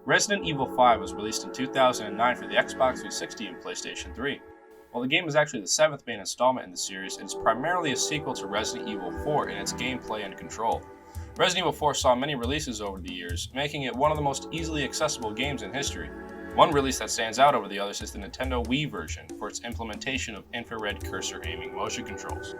Resident Evil 5 was released in 2009 for the Xbox 360 and PlayStation 3. While the game is actually the 7th main installment in the series, it is primarily a sequel to Resident Evil 4 in its gameplay and control. Resident Evil 4 saw many releases over the years, making it one of the most easily accessible games in history. One release that stands out over the others is the Nintendo Wii version for its implementation of infrared cursor aiming motion controls.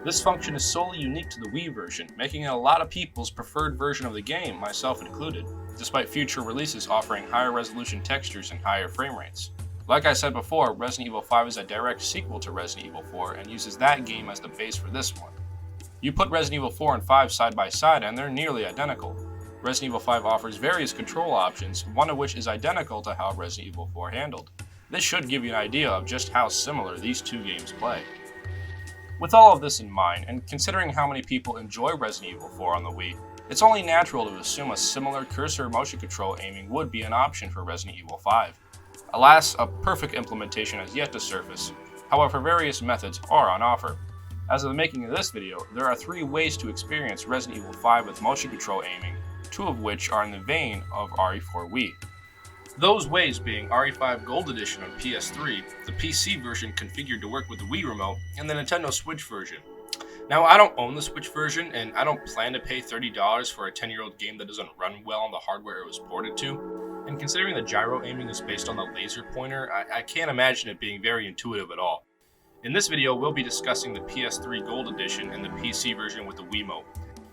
This function is solely unique to the Wii version, making it a lot of people's preferred version of the game, myself included, despite future releases offering higher resolution textures and higher frame rates. Like I said before, Resident Evil 5 is a direct sequel to Resident Evil 4 and uses that game as the base for this one. You put Resident Evil 4 and 5 side by side and they're nearly identical. Resident Evil 5 offers various control options, one of which is identical to how Resident Evil 4 handled. This should give you an idea of just how similar these two games play. With all of this in mind, and considering how many people enjoy Resident Evil 4 on the Wii, it's only natural to assume a similar cursor motion control aiming would be an option for Resident Evil 5. Alas, a perfect implementation has yet to surface. However, various methods are on offer. As of the making of this video, there are 3 ways to experience Resident Evil 5 with motion control aiming, 2 of which are in the vein of RE4 Wii. Those ways being RE5 Gold Edition on PS3, the PC version configured to work with the Wii remote, and the Nintendo Switch version. Now, I don't own the Switch version, and I don't plan to pay $30 for a 10-year-old game that doesn't run well on the hardware it was ported to. And considering the gyro aiming is based on the laser pointer, I can't imagine it being very intuitive at all. In this video, we'll be discussing the PS3 Gold Edition and the PC version with the Wiimote.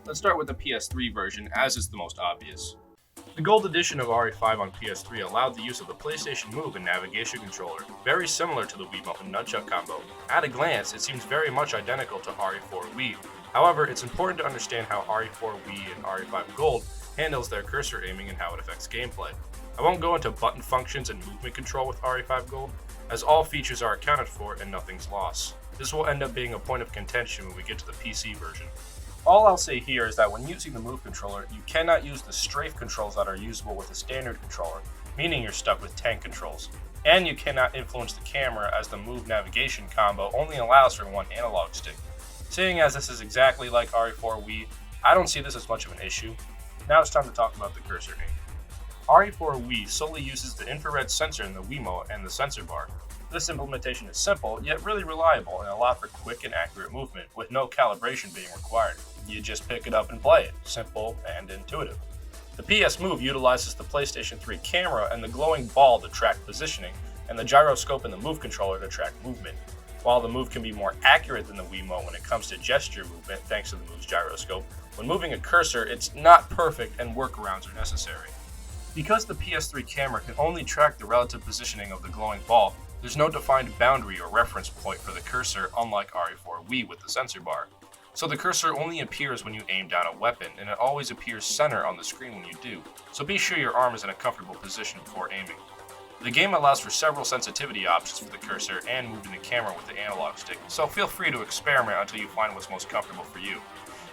Let's start with the PS3 version, as it's the most obvious. The Gold Edition of RE5 on PS3 allowed the use of the PlayStation Move and navigation controller, very similar to the Wiimote and nunchuck combo. At a glance, it seems very much identical to RE4 Wii. However, it's important to understand how RE4 Wii and RE5 Gold handles their cursor aiming and how it affects gameplay. I won't go into button functions and movement control with RE5 Gold, as all features are accounted for and nothing's lost. This will end up being a point of contention when we get to the PC version. All I'll say here is that when using the Move controller, you cannot use the strafe controls that are usable with a standard controller, meaning you're stuck with tank controls. And you cannot influence the camera as the Move navigation combo only allows for one analog stick. Seeing as this is exactly like RE4 Wii, I don't see this as much of an issue. Now it's time to talk about the cursor aim. RE4 Wii solely uses the infrared sensor in the Wiimote and the sensor bar. This implementation is simple, yet really reliable and allows for quick and accurate movement, with no calibration being required. You just pick it up and play it. Simple and intuitive. The PS Move utilizes the PlayStation 3 camera and the glowing ball to track positioning, and the gyroscope and the Move controller to track movement. While the Move can be more accurate than the Wiimote when it comes to gesture movement thanks to the Move's gyroscope, when moving a cursor, it's not perfect and workarounds are necessary. Because the PS3 camera can only track the relative positioning of the glowing ball, there's no defined boundary or reference point for the cursor, unlike RE4 Wii with the sensor bar. So the cursor only appears when you aim down a weapon, and it always appears center on the screen when you do, so be sure your arm is in a comfortable position before aiming. The game allows for several sensitivity options for the cursor and moving the camera with the analog stick, so feel free to experiment until you find what's most comfortable for you.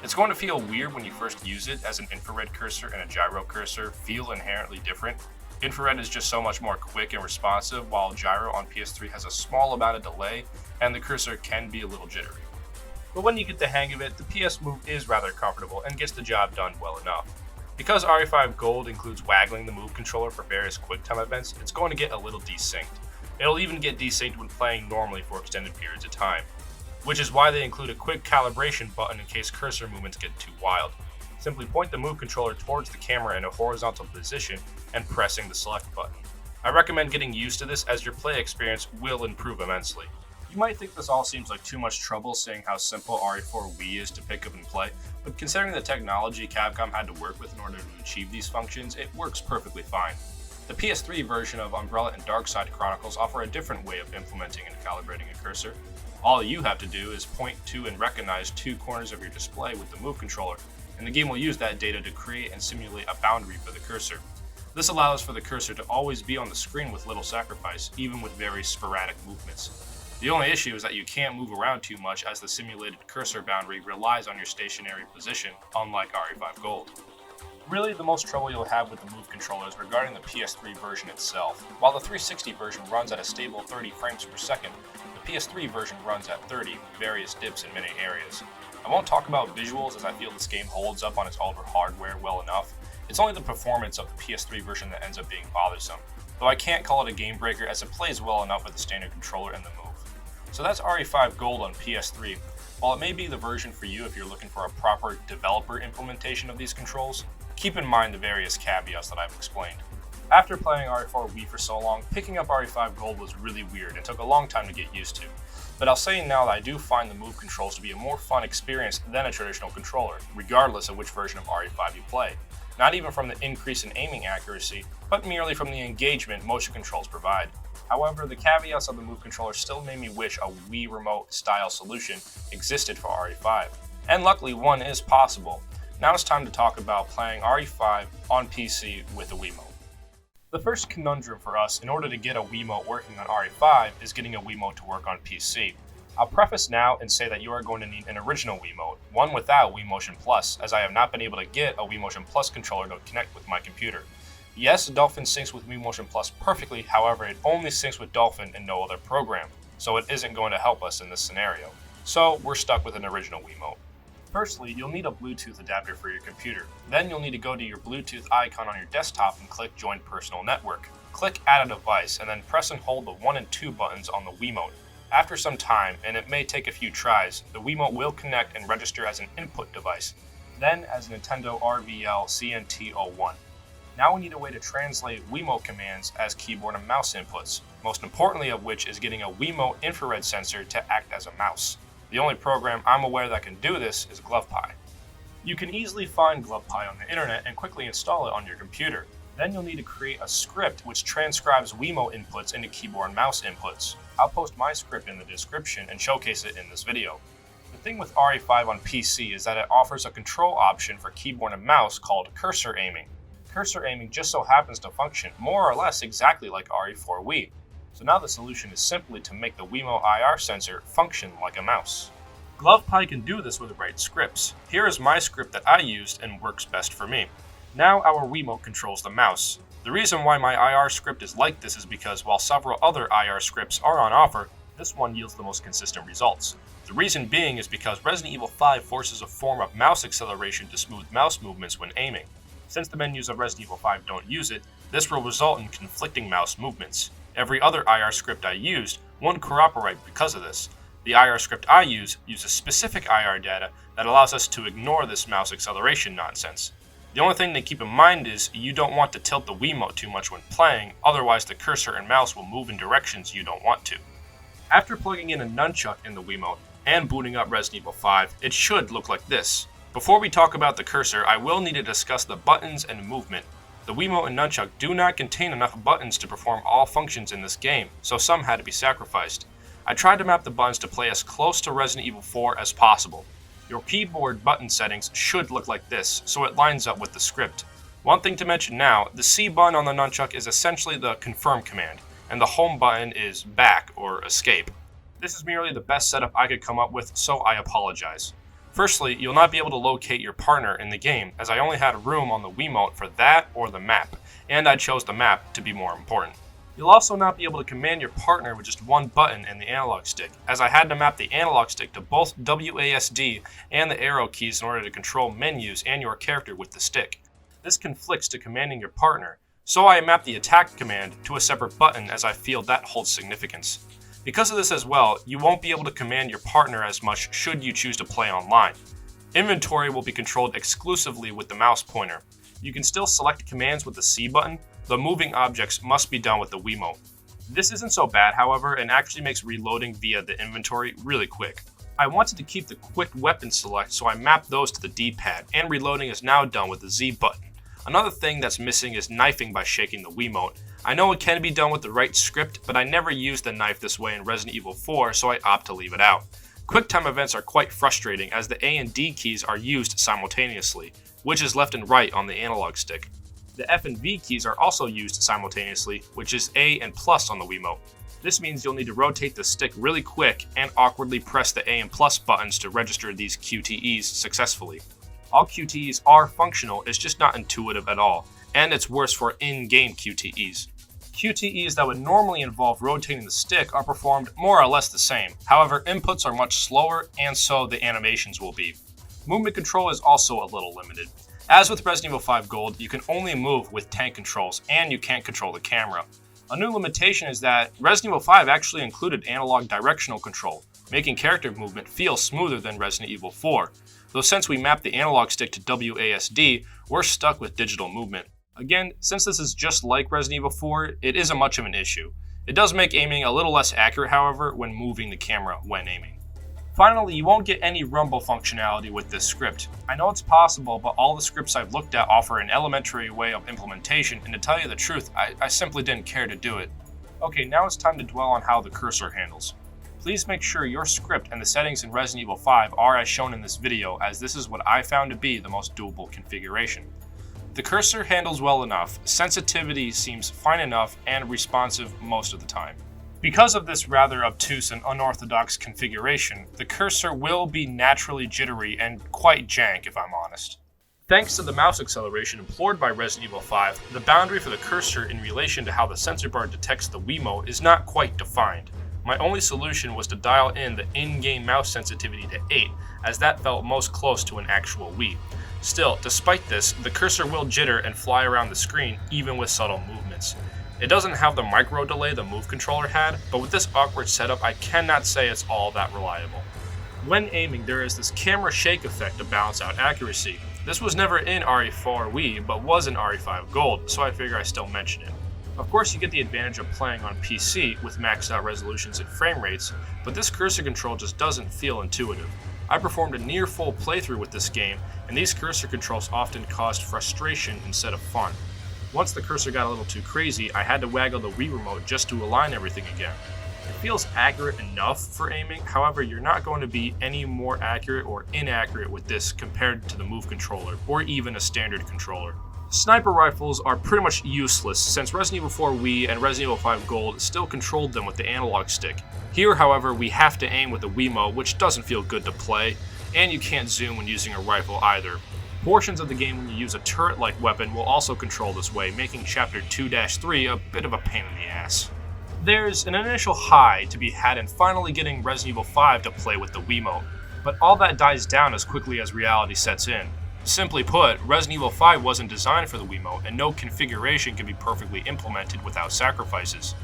It's going to feel weird when you first use it, as an infrared cursor and a gyro cursor feel inherently different. Infrared is just so much more quick and responsive, while gyro on PS3 has a small amount of delay, and the cursor can be a little jittery. But when you get the hang of it, the PS Move is rather comfortable and gets the job done well enough. Because RE5 Gold includes waggling the Move controller for various QuickTime events, it's going to get a little desynced. It'll even get desynced when playing normally for extended periods of time, which is why they include a quick calibration button in case cursor movements get too wild. Simply point the Move controller towards the camera in a horizontal position and pressing the select button. I recommend getting used to this as your play experience will improve immensely. You might think this all seems like too much trouble seeing how simple RE4 Wii is to pick up and play, but considering the technology Capcom had to work with in order to achieve these functions, it works perfectly fine. The PS3 version of Umbrella and Darkside Chronicles offer a different way of implementing and calibrating a cursor. All you have to do is point to and recognize 2 corners of your display with the Move controller, and the game will use that data to create and simulate a boundary for the cursor. This allows for the cursor to always be on the screen with little sacrifice, even with very sporadic movements. The only issue is that you can't move around too much as the simulated cursor boundary relies on your stationary position, unlike RE5 Gold. Really, the most trouble you'll have with the Move controller is regarding the PS3 version itself. While the 360 version runs at a stable 30 frames per second, the PS3 version runs at 30, with various dips in many areas. I won't talk about visuals as I feel this game holds up on its older hardware well enough. It's only the performance of the PS3 version that ends up being bothersome, though I can't call it a game breaker as it plays well enough with the standard controller and the move. So that's RE5 Gold on PS3. While it may be the version for you if you're looking for a proper developer implementation of these controls, keep in mind the various caveats that I've explained. After playing RE4 Wii for so long, picking up RE5 Gold was really weird and took a long time to get used to. But I'll say now that I do find the move controls to be a more fun experience than a traditional controller, regardless of which version of RE5 you play. Not even from the increase in aiming accuracy, but merely from the engagement motion controls provide. However, the caveats of the move controller still made me wish a Wii remote style solution existed for RE5. And luckily one is possible. Now it's time to talk about playing RE5 on PC with a Wiimote. The first conundrum for us in order to get a Wiimote working on RE5 is getting a Wiimote to work on PC. I'll preface now and say that you are going to need an original Wiimote, one without Wii Motion Plus, as I have not been able to get a Wii Motion Plus controller to connect with my computer. Yes, Dolphin syncs with Wii Motion Plus perfectly, however it only syncs with Dolphin and no other program, so it isn't going to help us in this scenario. So we're stuck with an original Wiimote. Firstly, you'll need a Bluetooth adapter for your computer. Then you'll need to go to your Bluetooth icon on your desktop and click Join Personal Network. Click Add a Device and then press and hold the 1 and 2 buttons on the Wiimote. After some time, and it may take a few tries, the Wiimote will connect and register as an input device, then as Nintendo RVL CNT01. Now we need a way to translate Wiimote commands as keyboard and mouse inputs, most importantly of which is getting a Wiimote infrared sensor to act as a mouse. The only program I'm aware that can do this is Glovepie. You can easily find Glovepie on the internet and quickly install it on your computer. Then you'll need to create a script which transcribes Wiimote inputs into keyboard and mouse inputs. I'll post my script in the description and showcase it in this video. The thing with RE5 on PC is that it offers a control option for keyboard and mouse called cursor aiming. Cursor aiming just so happens to function more or less exactly like RE4 Wii. So now the solution is simply to make the Wiimote IR sensor function like a mouse. Glovepie can do this with the right scripts. Here is my script that I used and works best for me. Now our Wiimote controls the mouse. The reason why my IR script is like this is because while several other IR scripts are on offer, this one yields the most consistent results. The reason being is because Resident Evil 5 forces a form of mouse acceleration to smooth mouse movements when aiming. Since the menus of Resident Evil 5 don't use it, this will result in conflicting mouse movements. Every other IR script I used won't cooperate because of this. The IR script I use uses specific IR data that allows us to ignore this mouse acceleration nonsense. The only thing to keep in mind is you don't want to tilt the Wiimote too much when playing, otherwise the cursor and mouse will move in directions you don't want to. After plugging in a nunchuck in the Wiimote and booting up Resident Evil 5, it should look like this. Before we talk about the cursor, I will need to discuss the buttons and movement. The Wiimote and nunchuck do not contain enough buttons to perform all functions in this game, so some had to be sacrificed. I tried to map the buttons to play as close to Resident Evil 4 as possible. Your keyboard button settings should look like this, so it lines up with the script. One thing to mention now, the C button on the nunchuck is essentially the confirm command, and the home button is back or escape. This is merely the best setup I could come up with, so I apologize. Firstly, you'll not be able to locate your partner in the game, as I only had room on the Wiimote for that or the map, and I chose the map to be more important. You'll also not be able to command your partner with just one button in the analog stick, as I had to map the analog stick to both WASD and the arrow keys in order to control menus and your character with the stick. This conflicts to commanding your partner, so I mapped the attack command to a separate button as I feel that holds significance. Because of this as well, you won't be able to command your partner as much should you choose to play online. Inventory will be controlled exclusively with the mouse pointer. You can still select commands with the C button, though moving objects must be done with the Wiimote. This isn't so bad, however, and actually makes reloading via the inventory really quick. I wanted to keep the quick weapon select, so I mapped those to the D-pad, and reloading is now done with the Z button. Another thing that's missing is knifing by shaking the Wiimote. I know it can be done with the right script, but I never used the knife this way in Resident Evil 4, so I opt to leave it out. QuickTime events are quite frustrating as the A and D keys are used simultaneously, which is left and right on the analog stick. The F and V keys are also used simultaneously, which is A and plus on the Wiimote. This means you'll need to rotate the stick really quick and awkwardly press the A and plus buttons to register these QTEs successfully. All QTEs are functional, it's just not intuitive at all, and it's worse for in-game QTEs. QTEs that would normally involve rotating the stick are performed more or less the same. However, inputs are much slower, and so the animations will be. Movement control is also a little limited. As with Resident Evil 5 Gold, you can only move with tank controls, and you can't control the camera. A new limitation is that Resident Evil 5 actually included analog directional control, making character movement feel smoother than Resident Evil 4, though since we mapped the analog stick to WASD, we're stuck with digital movement. Again, since this is just like Resident Evil 4, it isn't much of an issue. It does make aiming a little less accurate, however, when moving the camera when aiming. Finally, you won't get any rumble functionality with this script. I know it's possible, but all the scripts I've looked at offer an elementary way of implementation, and to tell you the truth, I simply didn't care to do it. Okay, now it's time to dwell on how the cursor handles. Please make sure your script and the settings in Resident Evil 5 are as shown in this video, as this is what I found to be the most doable configuration. The cursor handles well enough, sensitivity seems fine enough, and responsive most of the time. Because of this rather obtuse and unorthodox configuration, the cursor will be naturally jittery and quite jank if I'm honest. Thanks to the mouse acceleration employed by Resident Evil 5, the boundary for the cursor in relation to how the sensor bar detects the Wiimote is not quite defined. My only solution was to dial in the in-game mouse sensitivity to 8, as that felt most close to an actual Wii. Still, despite this, the cursor will jitter and fly around the screen even with subtle movements. It doesn't have the micro delay the Move controller had, but with this awkward setup, I cannot say it's all that reliable. When aiming, there is this camera shake effect to balance out accuracy. This was never in RE4 Wii, but was in RE5 Gold, so I figure I still mention it. Of course, you get the advantage of playing on PC with maxed out resolutions and frame rates, but this cursor control just doesn't feel intuitive. I performed a near full playthrough with this game, and these cursor controls often caused frustration instead of fun. Once the cursor got a little too crazy, I had to waggle the Wii remote just to align everything again. It feels accurate enough for aiming, however, you're not going to be any more accurate or inaccurate with this compared to the Move controller, or even a standard controller. Sniper rifles are pretty much useless since Resident Evil 4 Wii and Resident Evil 5 Gold still controlled them with the analog stick. Here, however, we have to aim with the Wiimote, which doesn't feel good to play, and you can't zoom when using a rifle either. Portions of the game when you use a turret-like weapon will also control this way, making Chapter 2-3 a bit of a pain in the ass. There's an initial high to be had in finally getting Resident Evil 5 to play with the Wiimote, but all that dies down as quickly as reality sets in. Simply put, Resident Evil 5 wasn't designed for the Wiimote, and no configuration can be perfectly implemented without sacrifices.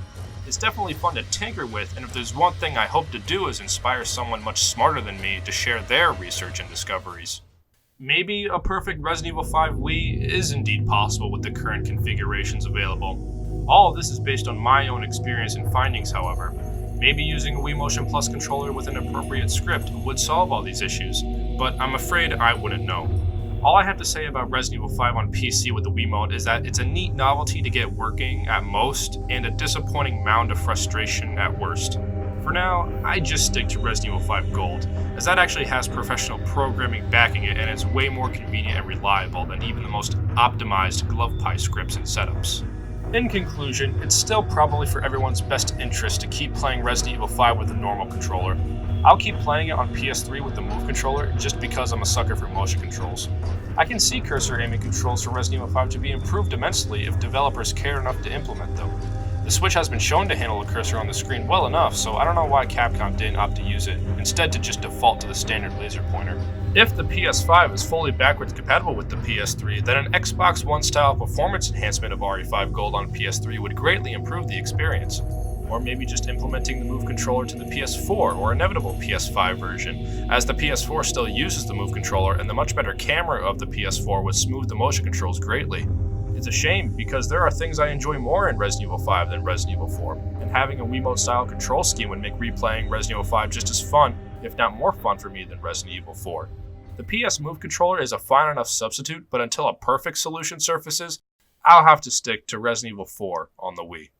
It's definitely fun to tinker with, and if there's one thing I hope to do is inspire someone much smarter than me to share their research and discoveries. Maybe a perfect Resident Evil 5 Wii is indeed possible with the current configurations available. All of this is based on my own experience and findings, however. Maybe using a Wii Motion Plus controller with an appropriate script would solve all these issues, but I'm afraid I wouldn't know. All I have to say about Resident Evil 5 on PC with the Wiimote is that it's a neat novelty to get working at most, and a disappointing mound of frustration at worst. For now, I just stick to Resident Evil 5 Gold, as that actually has professional programming backing it and is way more convenient and reliable than even the most optimized Glovepie scripts and setups. In conclusion, it's still probably for everyone's best interest to keep playing Resident Evil 5 with a normal controller. I'll keep playing it on PS3 with the Move controller just because I'm a sucker for motion controls. I can see cursor aiming controls for Resident Evil 5 to be improved immensely if developers care enough to implement them. The Switch has been shown to handle the cursor on the screen well enough, so I don't know why Capcom didn't opt to use it, instead to just default to the standard laser pointer. If the PS5 is fully backwards compatible with the PS3, then an Xbox One style performance enhancement of RE5 Gold on PS3 would greatly improve the experience. Or maybe just implementing the Move controller to the PS4 or inevitable PS5 version, as the PS4 still uses the Move controller and the much better camera of the PS4 would smooth the motion controls greatly. It's a shame because there are things I enjoy more in Resident Evil 5 than Resident Evil 4, and having a Wiimote style control scheme would make replaying Resident Evil 5 just as fun, if not more fun for me than Resident Evil 4. The PS Move controller is a fine enough substitute, but until a perfect solution surfaces, I'll have to stick to Resident Evil 4 on the Wii.